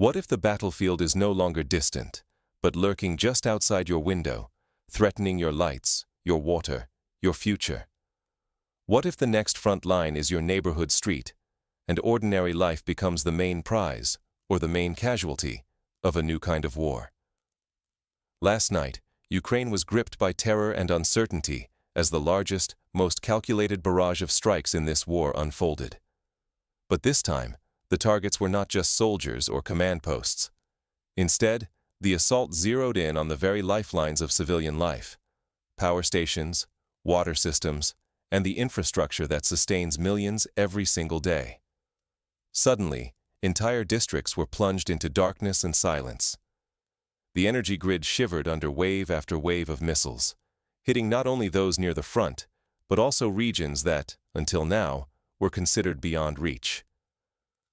What if the battlefield is no longer distant, but lurking just outside your window, threatening your lights, your water, your future? What if the next front line is your neighborhood street, and ordinary life becomes the main prize, or the main casualty, of a new kind of war? Last night, Ukraine was gripped by terror and uncertainty as the largest, most calculated barrage of strikes in this war unfolded. But this time, the targets were not just soldiers or command posts. Instead, the assault zeroed in on the very lifelines of civilian life: power stations, water systems, and the infrastructure that sustains millions every single day. Suddenly, entire districts were plunged into darkness and silence. The energy grid shivered under wave after wave of missiles, hitting not only those near the front, but also regions that, until now, were considered beyond reach.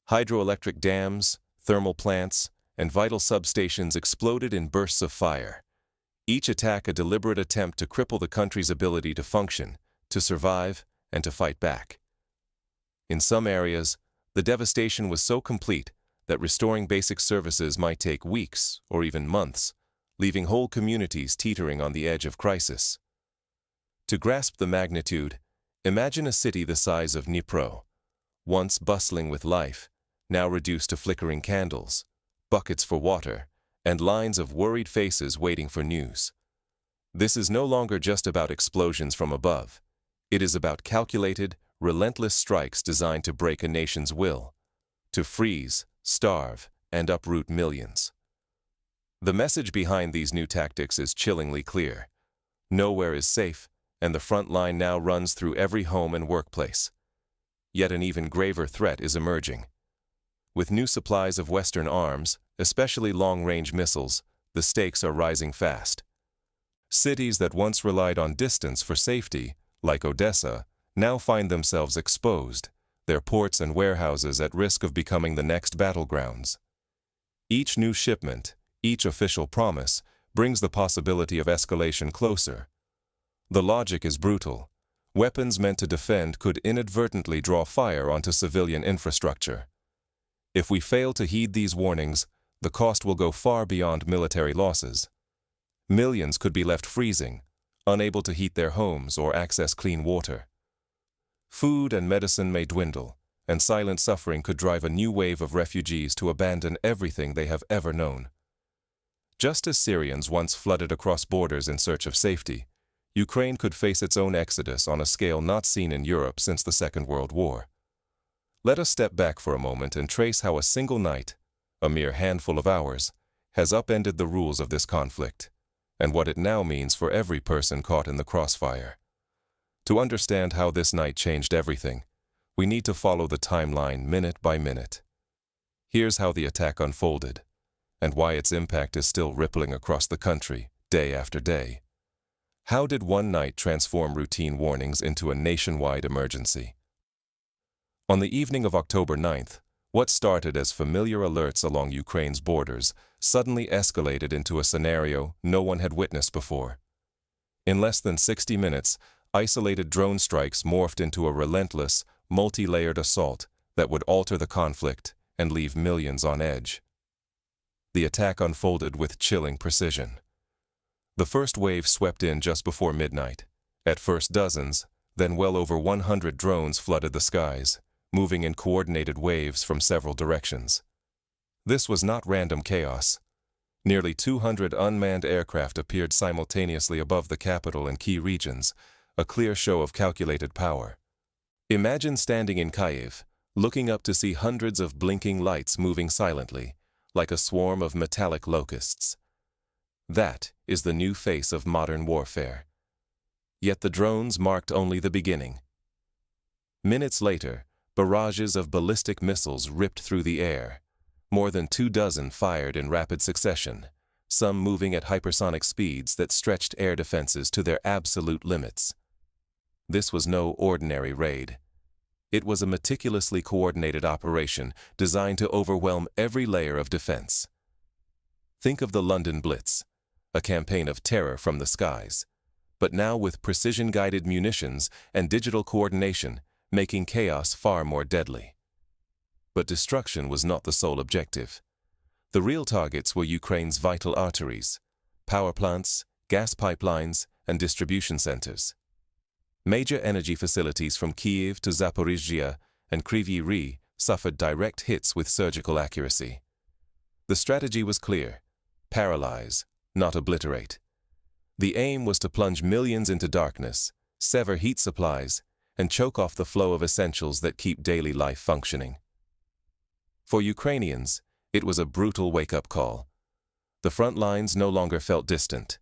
Hydroelectric dams, thermal plants, and vital substations exploded in bursts of fire, each attack a deliberate attempt to cripple the country's ability to function, to survive, and to fight back. In some areas, the devastation was so complete that restoring basic services might take weeks or even months, leaving whole communities teetering on the edge of crisis. To grasp the magnitude, imagine a city the size of Dnipro, once bustling with life, now reduced to flickering candles, buckets for water, and lines of worried faces waiting for news. This is no longer just about explosions from above. It is about calculated, relentless strikes designed to break a nation's will, to freeze, starve, and uproot millions. The message behind these new tactics is chillingly clear. Nowhere is safe, and the front line now runs through every home and workplace. Yet an even graver threat is emerging. With new supplies of Western arms, especially long-range missiles, the stakes are rising fast. Cities that once relied on distance for safety, like Odessa, now find themselves exposed, their ports and warehouses at risk of becoming the next battlegrounds. Each new shipment, each official promise, brings the possibility of escalation closer. The logic is brutal. Weapons meant to defend could inadvertently draw fire onto civilian infrastructure. If we fail to heed these warnings, the cost will go far beyond military losses. Millions could be left freezing, unable to heat their homes or access clean water. Food and medicine may dwindle, and silent suffering could drive a new wave of refugees to abandon everything they have ever known. Just as Syrians once flooded across borders in search of safety, Ukraine could face its own exodus on a scale not seen in Europe since the Second World War. Let us step back for a moment and trace how a single night, a mere handful of hours, has upended the rules of this conflict, and what it now means for every person caught in the crossfire. To understand how this night changed everything, we need to follow the timeline minute by minute. Here's how the attack unfolded, and why its impact is still rippling across the country, day after day. How did one night transform routine warnings into a nationwide emergency? On the evening of October 9th, what started as familiar alerts along Ukraine's borders suddenly escalated into a scenario no one had witnessed before. In less than 60 minutes, isolated drone strikes morphed into a relentless, multi-layered assault that would alter the conflict and leave millions on edge. The attack unfolded with chilling precision. The first wave swept in just before midnight. At first dozens, then well over 100 drones flooded the skies, moving in coordinated waves from several directions. This was not random chaos. Nearly 200 unmanned aircraft appeared simultaneously above the capital and key regions, a clear show of calculated power. Imagine standing in Kyiv, looking up to see hundreds of blinking lights moving silently, like a swarm of metallic locusts. That is the new face of modern warfare. Yet the drones marked only the beginning. Minutes later, barrages of ballistic missiles ripped through the air, more than 24 fired in rapid succession, some moving at hypersonic speeds that stretched air defenses to their absolute limits. This was no ordinary raid. It was a meticulously coordinated operation designed to overwhelm every layer of defense. Think of the London Blitz, a campaign of terror from the skies, but now with precision-guided munitions and digital coordination, making chaos far more deadly. But destruction was not the sole objective. The real targets were Ukraine's vital arteries, power plants, gas pipelines, and distribution centers. Major energy facilities from Kyiv to Zaporizhzhia and Kryvyi Rih suffered direct hits with surgical accuracy. The strategy was clear: paralyze, not obliterate. The aim was to plunge millions into darkness, sever heat supplies, and choke off the flow of essentials that keep daily life functioning. For Ukrainians, it was a brutal wake-up call. The front lines no longer felt distant.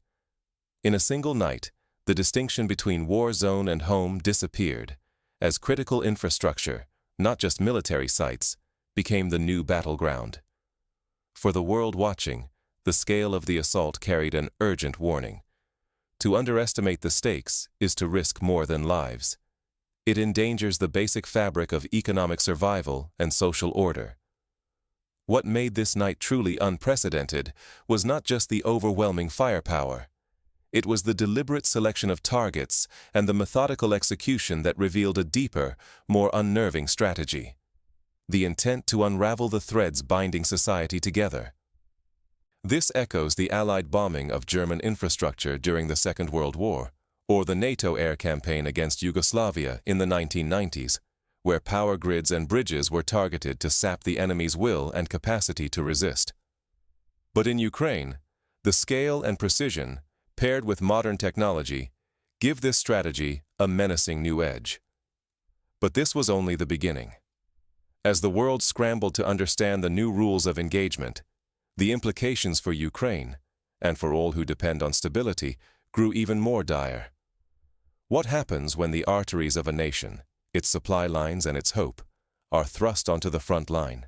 In a single night, the distinction between war zone and home disappeared, as critical infrastructure, not just military sites, became the new battleground. For the world watching, the scale of the assault carried an urgent warning. To underestimate the stakes is to risk more than lives. It endangers the basic fabric of economic survival and social order. What made this night truly unprecedented was not just the overwhelming firepower. It was the deliberate selection of targets and the methodical execution that revealed a deeper, more unnerving strategy: the intent to unravel the threads binding society together. This echoes the Allied bombing of German infrastructure during the Second World War, or the NATO air campaign against Yugoslavia in the 1990s, where power grids and bridges were targeted to sap the enemy's will and capacity to resist. But in Ukraine, the scale and precision, paired with modern technology, give this strategy a menacing new edge. But this was only the beginning. As the world scrambled to understand the new rules of engagement, the implications for Ukraine, and for all who depend on stability, grew even more dire. What happens when the arteries of a nation, its supply lines and its hope, are thrust onto the front line?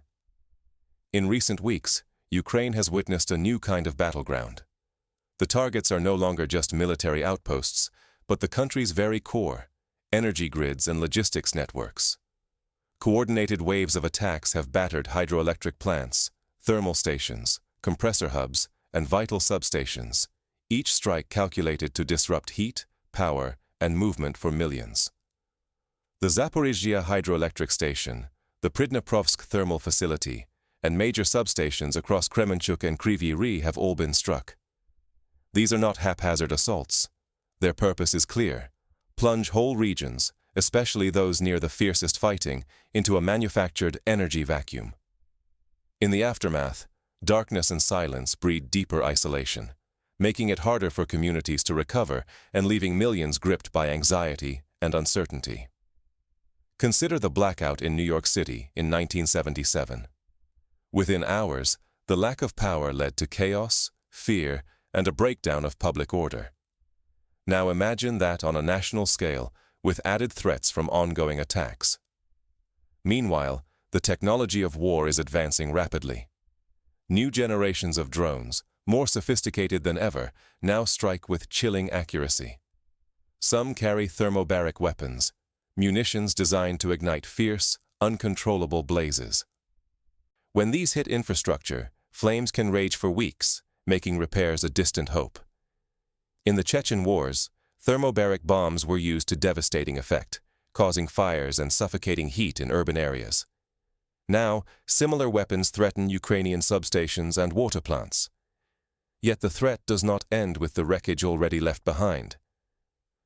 In recent weeks, Ukraine has witnessed a new kind of battleground. The targets are no longer just military outposts, but the country's very core: energy grids and logistics networks. Coordinated waves of attacks have battered hydroelectric plants, thermal stations, compressor hubs, and vital substations, each strike calculated to disrupt heat, power, and movement for millions. The Zaporizhzhia hydroelectric station, the Pridniprovsk thermal facility, and major substations across Kremenchuk and Kryvyi Rih have all been struck. These are not haphazard assaults. Their purpose is clear: plunge whole regions, especially those near the fiercest fighting, into a manufactured energy vacuum. In the aftermath, darkness and silence breed deeper isolation, making it harder for communities to recover and leaving millions gripped by anxiety and uncertainty. Consider the blackout in New York City in 1977. Within hours, the lack of power led to chaos, fear, and a breakdown of public order. Now imagine that on a national scale, with added threats from ongoing attacks. Meanwhile, the technology of war is advancing rapidly. New generations of drones, more sophisticated than ever, now strike with chilling accuracy. Some carry thermobaric weapons, munitions designed to ignite fierce, uncontrollable blazes. When these hit infrastructure, flames can rage for weeks, making repairs a distant hope. In the Chechen Wars, thermobaric bombs were used to devastating effect, causing fires and suffocating heat in urban areas. Now, similar weapons threaten Ukrainian substations and water plants. Yet the threat does not end with the wreckage already left behind.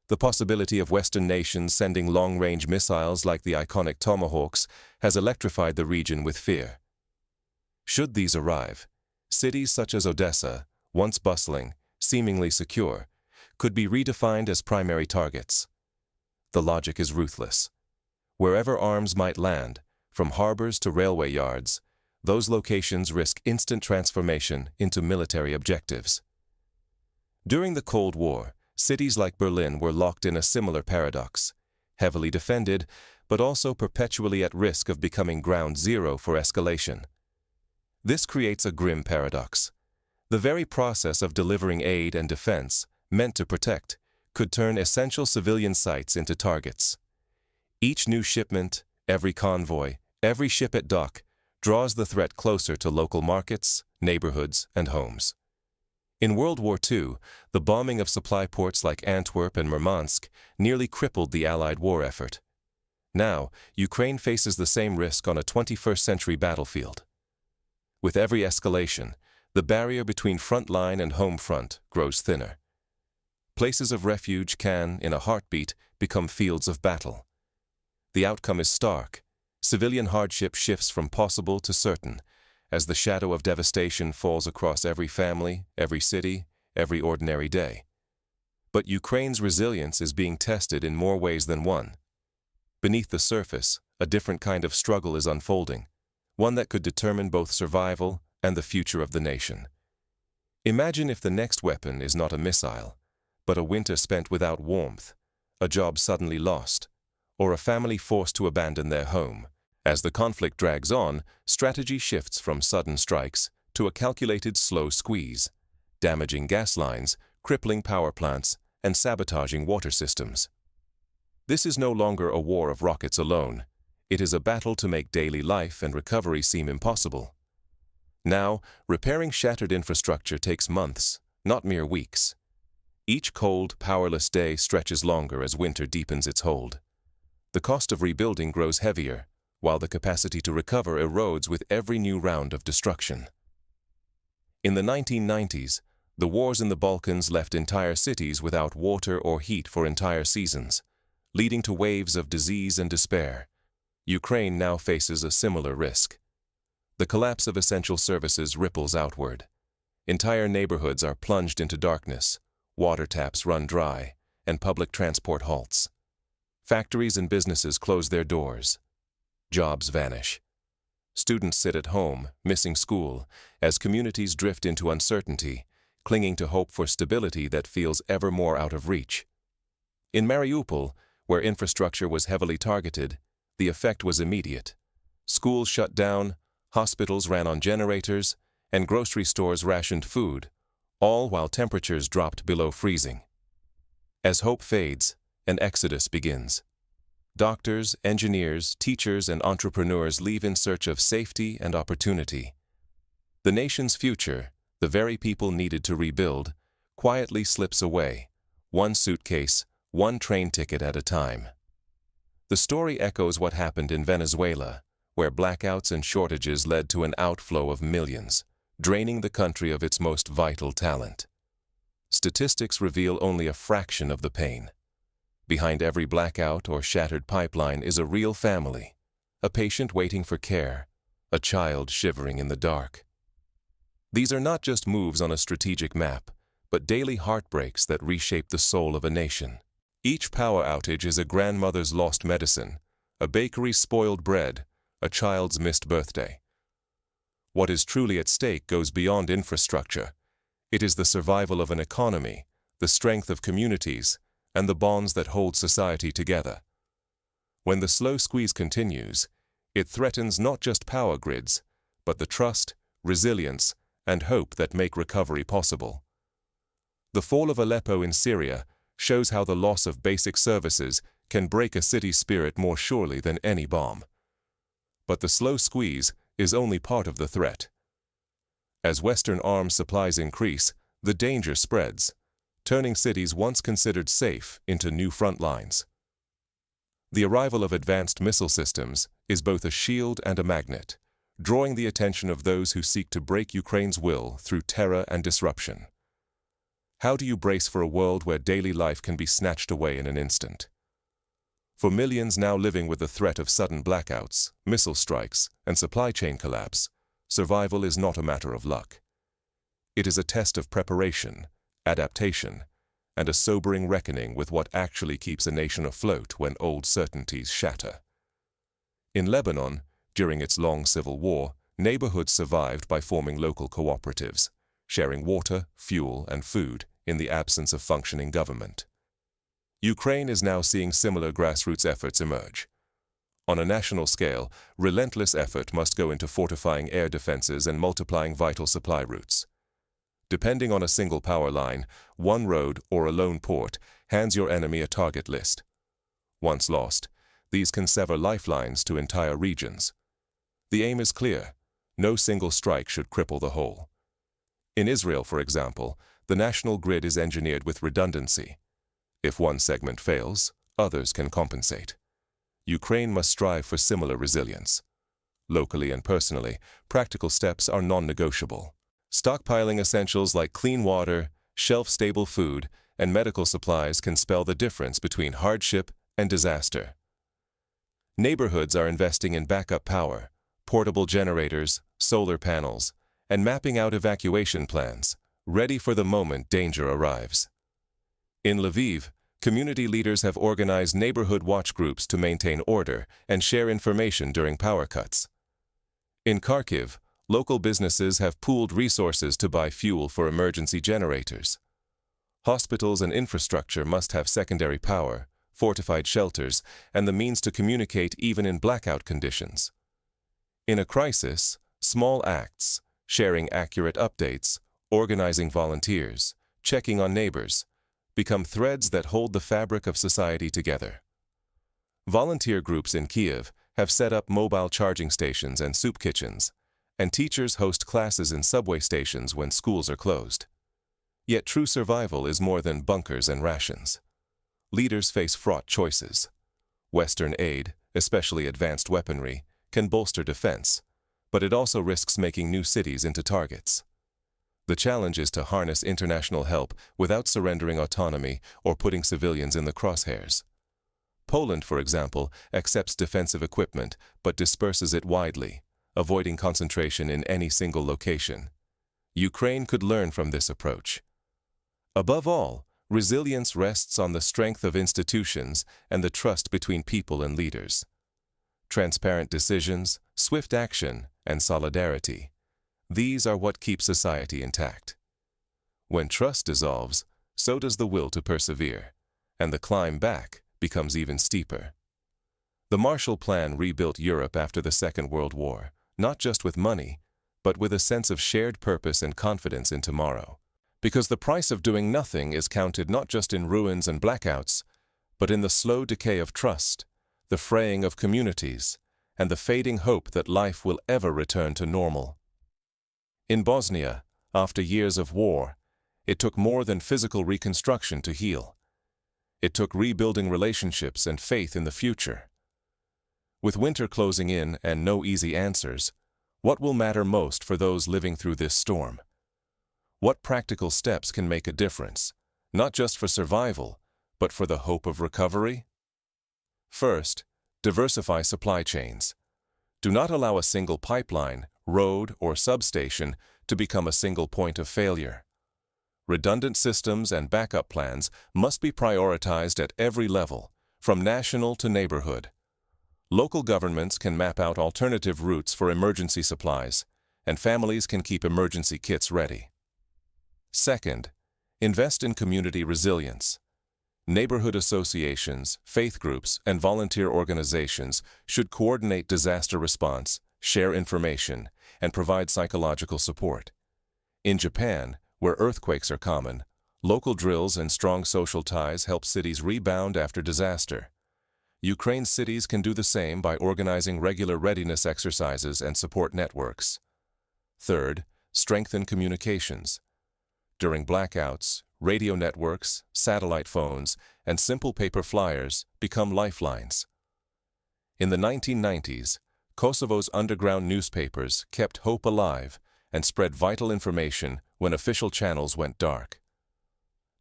The possibility of Western nations sending long-range missiles like the iconic Tomahawks has electrified the region with fear. Should these arrive, cities such as Odessa, once bustling, seemingly secure, could be redefined as primary targets. The logic is ruthless. Wherever arms might land, from harbors to railway yards, those locations risk instant transformation into military objectives. During the Cold War, cities like Berlin were locked in a similar paradox: heavily defended, but also perpetually at risk of becoming ground zero for escalation. This creates a grim paradox. The very process of delivering aid and defense, meant to protect, could turn essential civilian sites into targets. Each new shipment, every convoy, every ship at dock, draws the threat closer to local markets, neighborhoods, and homes. In World War II, the bombing of supply ports like Antwerp and Murmansk nearly crippled the Allied war effort. Now, Ukraine faces the same risk on a 21st-century battlefield. With every escalation, the barrier between front line and home front grows thinner. Places of refuge can, in a heartbeat, become fields of battle. The outcome is stark. Civilian hardship shifts from possible to certain, as the shadow of devastation falls across every family, every city, every ordinary day. But Ukraine's resilience is being tested in more ways than one. Beneath the surface, a different kind of struggle is unfolding, one that could determine both survival and the future of the nation. Imagine if the next weapon is not a missile, but a winter spent without warmth, a job suddenly lost, or a family forced to abandon their home. As the conflict drags on, strategy shifts from sudden strikes to a calculated slow squeeze, damaging gas lines, crippling power plants, and sabotaging water systems. This is no longer a war of rockets alone. It is a battle to make daily life and recovery seem impossible. Now, repairing shattered infrastructure takes months, not mere weeks. Each cold, powerless day stretches longer as winter deepens its hold. The cost of rebuilding grows heavier, while the capacity to recover erodes with every new round of destruction. In the 1990s, the wars in the Balkans left entire cities without water or heat for entire seasons, leading to waves of disease and despair. Ukraine now faces a similar risk. The collapse of essential services ripples outward. Entire neighborhoods are plunged into darkness, water taps run dry, and public transport halts. Factories and businesses close their doors. Jobs vanish. Students sit at home, missing school, as communities drift into uncertainty, clinging to hope for stability that feels ever more out of reach. In Mariupol, where infrastructure was heavily targeted, the effect was immediate. Schools shut down, hospitals ran on generators, and grocery stores rationed food, all while temperatures dropped below freezing. As hope fades, an exodus begins. Doctors, engineers, teachers, and entrepreneurs leave in search of safety and opportunity. The nation's future, the very people needed to rebuild, quietly slips away, one suitcase, one train ticket at a time. The story echoes what happened in Venezuela, where blackouts and shortages led to an outflow of millions, draining the country of its most vital talent. Statistics reveal only a fraction of the pain. Behind every blackout or shattered pipeline is a real family, a patient waiting for care, a child shivering in the dark. These are not just moves on a strategic map, but daily heartbreaks that reshape the soul of a nation. Each power outage is a grandmother's lost medicine, a bakery's spoiled bread, a child's missed birthday. What is truly at stake goes beyond infrastructure. It is the survival of an economy, the strength of communities, and the bonds that hold society together. When the slow squeeze continues, it threatens not just power grids, but the trust, resilience, and hope that make recovery possible. The fall of Aleppo in Syria shows how the loss of basic services can break a city's spirit more surely than any bomb. But the slow squeeze is only part of the threat. As Western arms supplies increase, the danger spreads, turning cities once considered safe into new front lines. The arrival of advanced missile systems is both a shield and a magnet, drawing the attention of those who seek to break Ukraine's will through terror and disruption. How do you brace for a world where daily life can be snatched away in an instant? For millions now living with the threat of sudden blackouts, missile strikes, and supply chain collapse, survival is not a matter of luck. It is a test of preparation, adaptation, and a sobering reckoning with what actually keeps a nation afloat when old certainties shatter. In Lebanon, during its long civil war, neighborhoods survived by forming local cooperatives, sharing water, fuel, and food in the absence of functioning government. Ukraine is now seeing similar grassroots efforts emerge. On a national scale, relentless effort must go into fortifying air defenses and multiplying vital supply routes. Depending on a single power line, one road, or a lone port hands your enemy a target list. Once lost, these can sever lifelines to entire regions. The aim is clear: no single strike should cripple the whole. In Israel, for example, the national grid is engineered with redundancy. If one segment fails, others can compensate. Ukraine must strive for similar resilience. locally and personally, practical steps are non-negotiable. Stockpiling essentials like clean water, shelf-stable food, and medical supplies can spell the difference between hardship and disaster. Neighborhoods are investing in backup power, portable generators, solar panels, and mapping out evacuation plans, ready for the moment danger arrives. In Lviv, community leaders have organized neighborhood watch groups to maintain order and share information during power cuts. In Kharkiv, local businesses have pooled resources to buy fuel for emergency generators. Hospitals and infrastructure must have secondary power, fortified shelters, and the means to communicate even in blackout conditions. In a crisis, small acts, sharing accurate updates, organizing volunteers, checking on neighbors, become threads that hold the fabric of society together. Volunteer groups in Kiev have set up mobile charging stations and soup kitchens, and teachers host classes in subway stations when schools are closed. Yet true survival is more than bunkers and rations. Leaders face fraught choices. Western aid, especially advanced weaponry, can bolster defense, but it also risks making new cities into targets. The challenge is to harness international help without surrendering autonomy or putting civilians in the crosshairs. Poland, for example, accepts defensive equipment but disperses it widely, avoiding concentration in any single location. Ukraine could learn from this approach. Above all, resilience rests on the strength of institutions and the trust between people and leaders. Transparent decisions, swift action, and solidarity. These are what keep society intact. When trust dissolves, so does the will to persevere, and the climb back becomes even steeper. The Marshall Plan rebuilt Europe after the Second World War, not just with money, but with a sense of shared purpose and confidence in tomorrow. Because the price of doing nothing is counted not just in ruins and blackouts, but in the slow decay of trust, the fraying of communities, and the fading hope that life will ever return to normal. In Bosnia, after years of war, it took more than physical reconstruction to heal. It took rebuilding relationships and faith in the future. With winter closing in and no easy answers, what will matter most for those living through this storm? What practical steps can make a difference, not just for survival, but for the hope of recovery? First, diversify supply chains. Do not allow a single pipeline, road, or substation to become a single point of failure. Redundant systems and backup plans must be prioritized at every level, from national to neighborhood. Local governments can map out alternative routes for emergency supplies, and families can keep emergency kits ready. Second, invest in community resilience. Neighborhood associations, faith groups, and volunteer organizations should coordinate disaster response, share information, and provide psychological support. In Japan, where earthquakes are common, local drills and strong social ties help cities rebound after disaster. Ukraine's cities can do the same by organizing regular readiness exercises and support networks. Third, strengthen communications. During blackouts, radio networks, satellite phones, and simple paper flyers become lifelines. In the 1990s, Kosovo's underground newspapers kept hope alive and spread vital information when official channels went dark.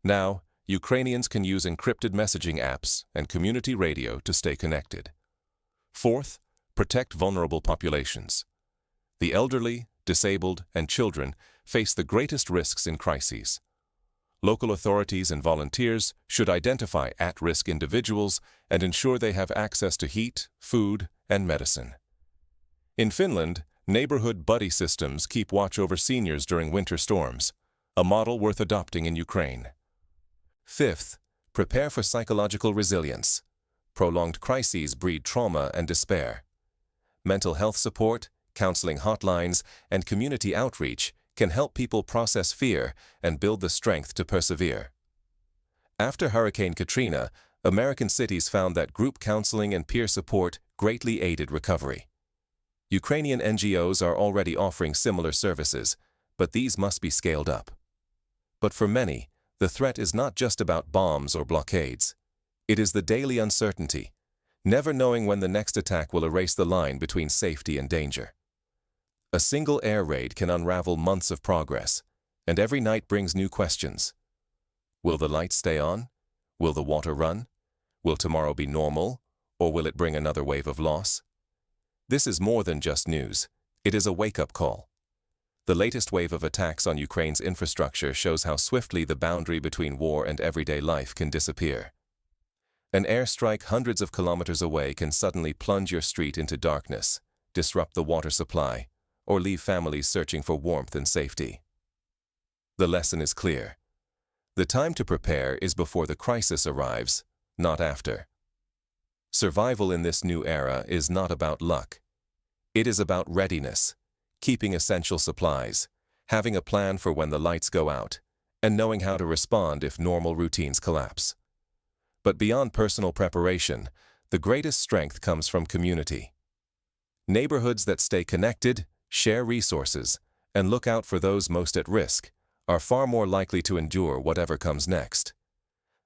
Now, Ukrainians can use encrypted messaging apps and community radio to stay connected. Fourth, protect vulnerable populations. The elderly, disabled, and children face the greatest risks in crises. Local authorities and volunteers should identify at-risk individuals and ensure they have access to heat, food, and medicine. In Finland, neighborhood buddy systems keep watch over seniors during winter storms, a model worth adopting in Ukraine. Fifth, prepare for psychological resilience. Prolonged crises breed trauma and despair. Mental health support, counseling hotlines, and community outreach can help people process fear and build the strength to persevere. After Hurricane Katrina, American cities found that group counseling and peer support greatly aided recovery. Ukrainian NGOs are already offering similar services, but these must be scaled up. But for many, the threat is not just about bombs or blockades. It is the daily uncertainty, never knowing when the next attack will erase the line between safety and danger. A single air raid can unravel months of progress, and every night brings new questions. Will the lights stay on? Will the water run? Will tomorrow be normal, or will it bring another wave of loss? This is more than just news. It is a wake-up call. The latest wave of attacks on Ukraine's infrastructure shows how swiftly the boundary between war and everyday life can disappear. An airstrike hundreds of kilometers away can suddenly plunge your street into darkness, disrupt the water supply, or leave families searching for warmth and safety. The lesson is clear. The time to prepare is before the crisis arrives, not after. Survival in this new era is not about luck. It is about readiness, keeping essential supplies, having a plan for when the lights go out, and knowing how to respond if normal routines collapse. But beyond personal preparation, the greatest strength comes from community. Neighborhoods that stay connected, share resources, and look out for those most at risk are far more likely to endure whatever comes next.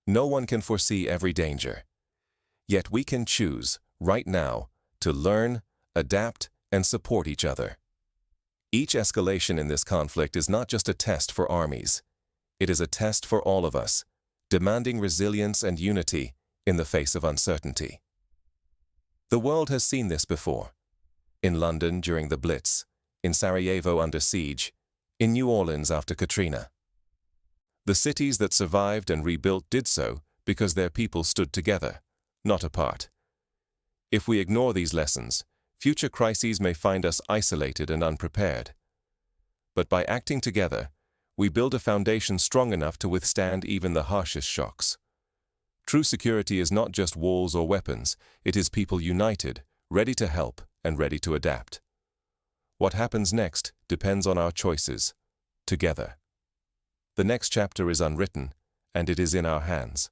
No one can foresee every danger. Yet we can choose, right now, to learn, adapt, and support each other. Each escalation in this conflict is not just a test for armies. It is a test for all of us, demanding resilience and unity in the face of uncertainty. The world has seen this before. In London during the Blitz, in Sarajevo under siege, in New Orleans after Katrina. The cities that survived and rebuilt did so because their people stood together, not apart. If we ignore these lessons, future crises may find us isolated and unprepared. But by acting together, we build a foundation strong enough to withstand even the harshest shocks. True security is not just walls or weapons, it is people united, ready to help and ready to adapt. What happens next depends on our choices, together. The next chapter is unwritten, and it is in our hands.